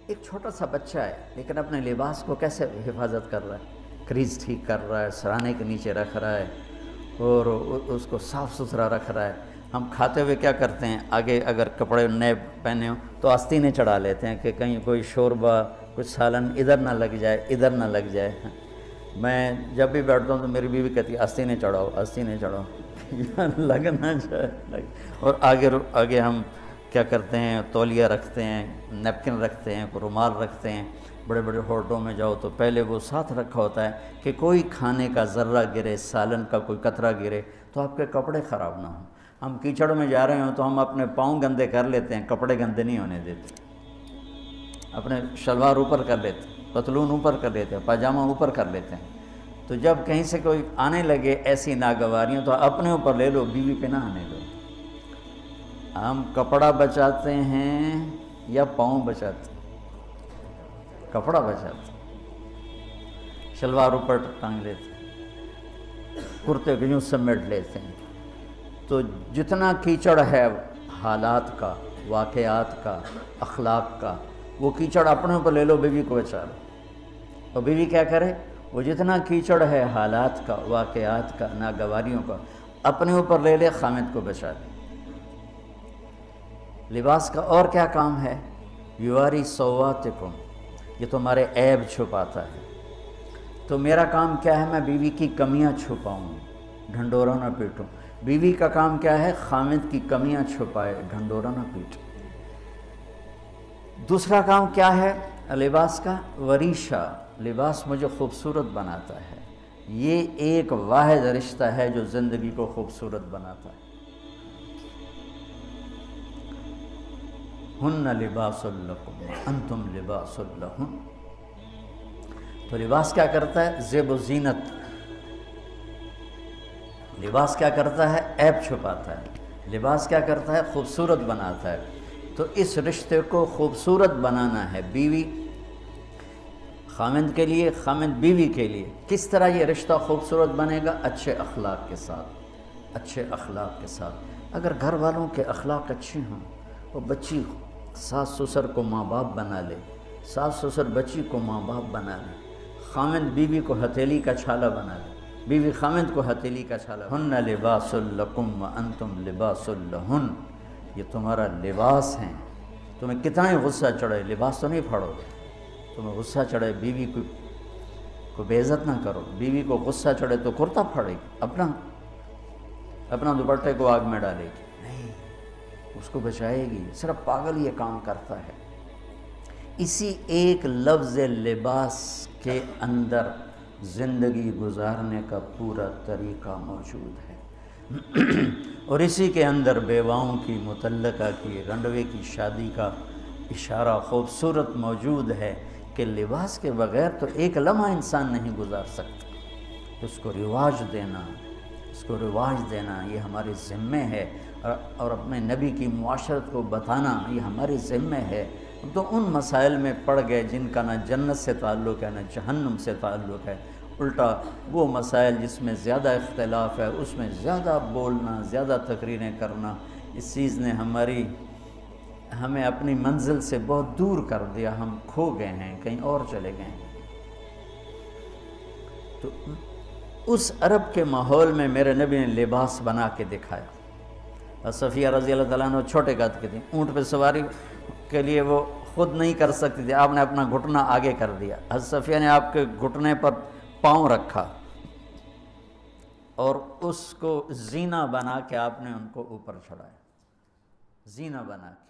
ایک چھوٹا سا بچہ ہے لیکن اپنے لباس کو کیسے حفاظت کر رہا ہے، کریز ٹھیک کر رہا ہے، سرانے کے نیچے رکھ رہا ہے اور اس کو صاف ستھرا رکھ رہا ہے۔ ہم کھاتے ہوئے کیا کرتے ہیں، آگے اگر کپڑے نئے پہنے ہوں تو آستینیں چڑھا لیتے ہیں کہ کہیں کوئی شوربہ کچھ سالن ادھر نہ لگ جائے، ادھر نہ لگ جائے۔ میں جب بھی بیٹھتا ہوں تو میری بیوی کہتی ہے آستینیں چڑھاؤ، آستینیں چڑھاؤ لگ نہ جائے۔ اور آگے ہم کیا کرتے ہیں، تولیہ رکھتے ہیں، نیپکن رکھتے ہیں، رومال رکھتے ہیں۔ بڑے بڑے ہوٹلوں میں جاؤ تو پہلے وہ ساتھ رکھا ہوتا ہے کہ کوئی کھانے کا ذرہ گرے، سالن کا کوئی قطرہ گرے تو آپ کے کپڑے خراب نہ ہوں۔ ہم کیچڑ میں جا رہے ہوں تو ہم اپنے پاؤں گندے کر لیتے ہیں، کپڑے گندے نہیں ہونے دیتے۔ اپنے شلوار اوپر کر لیتے ہیں، پتلون اوپر کر لیتے ہیں، پاجامہ اوپر کر لیتے ہیں۔ تو جب کہیں سے کوئی آنے لگے ایسی ناگواریاں تو اپنے اوپر لے لو، بیوی پہ نہ آنے دو۔ ہم کپڑا بچاتے ہیں یا پاؤں بچاتے ہیں؟ کپڑا بچاتے ہیں، شلوار اوپر ٹانگ لیتے ہیں، کرتے کو یوں سمیٹ لیتے ہیں۔ تو جتنا کیچڑ ہے حالات کا، واقعات کا، اخلاق کا، وہ کیچڑ اپنے اوپر لے لو، بیوی کو بچا لو۔ اور بیوی کیا کرے، وہ جتنا کیچڑ ہے حالات کا، واقعات کا، ناگواریوں کا، اپنے اوپر لے لے، خامد کو بچا لے۔ لباس کا اور کیا کام ہے، یواری سواتکم، یہ تمہارے عیب چھپاتا ہے۔ تو میرا کام کیا ہے، میں بیوی کی کمیاں چھپاؤں، ڈھنڈورا نہ پیٹوں۔ بیوی کا کام کیا ہے، خامد کی کمیاں چھپائے، ڈھنڈورا نہ پیٹے۔ دوسرا کام کیا ہے لباس کا، وریشہ، لباس مجھے خوبصورت بناتا ہے۔ یہ ایک واحد رشتہ ہے جو زندگی کو خوبصورت بناتا ہے۔ ہن لباس لکم انتم لباس لہن۔ تو لباس کیا کرتا ہے، زیب و زینت۔ لباس کیا کرتا ہے، عیب چھپاتا ہے۔ لباس کیا کرتا ہے، خوبصورت بناتا ہے۔ تو اس رشتے کو خوبصورت بنانا ہے، بیوی خامند کے لیے، خامند بیوی کے لیے۔ کس طرح یہ رشتہ خوبصورت بنے گا، اچھے اخلاق کے ساتھ، اچھے اخلاق کے ساتھ۔ اگر گھر والوں کے اخلاق اچھے ہوں، وہ بچی ساس سسر کو ماں باپ بنا لے، ساس سسر بچی کو ماں باپ بنا لے، خامند بیوی کو ہتھیلی کا چھالا بنا لے، بیوی خامند کو ہتھیلی کا چھالا۔ ہن لباس لکم وانتم لباس لہن، یہ تمہارا لباس ہیں۔ تمہیں کتنا ہی غصہ چڑھے، لباس تو نہیں پھاڑو گے۔ تمہیں غصہ چڑھے، بیوی کو بے عزت نہ کرو۔ بیوی کو غصہ چڑھے تو کرتا پھاڑے گی، اپنا دوپٹے کو آگ میں ڈالے گی، نہیں، اس کو بچائے گی۔ صرف پاگل یہ کام کرتا ہے۔ اسی ایک لفظ لباس کے اندر زندگی گزارنے کا پورا طریقہ موجود ہے، اور اسی کے اندر بیواؤں کی، مطلقہ کی، رنڈوے کی شادی کا اشارہ خوبصورت موجود ہے کہ لباس کے بغیر تو ایک لمحہ انسان نہیں گزار سکتا۔ اس کو رواج دینا، اس کو رواج دینا یہ ہمارے ذمے ہے، اور اپنے نبی کی معاشرت کو بتانا یہ ہمارے ذمے ہے۔ ہم تو ان مسائل میں پڑ گئے جن کا نہ جنت سے تعلق ہے نہ جہنم سے تعلق ہے، الٹا وہ مسائل جس میں زیادہ اختلاف ہے اس میں زیادہ بولنا، زیادہ تقریریں کرنا، اس چیز نے ہمیں اپنی منزل سے بہت دور کر دیا۔ ہم کھو گئے ہیں، کہیں اور چلے گئے ہیں۔ تو اس عرب کے ماحول میں میرے نبی نے لباس بنا کے دکھایا۔ صفیہ رضی اللہ تعالیٰ عنہ چھوٹے قد کی تھیں، اونٹ پہ سواری کے لیے وہ خود نہیں کر سکتی تھی، آپ نے اپنا گھٹنا آگے کر دیا۔ حضرت صفیہ نے آپ کے گھٹنے پر پاؤں رکھا اور اس کو زینہ بنا کے آپ نے ان کو اوپر چڑھایا، زینہ بنا کے۔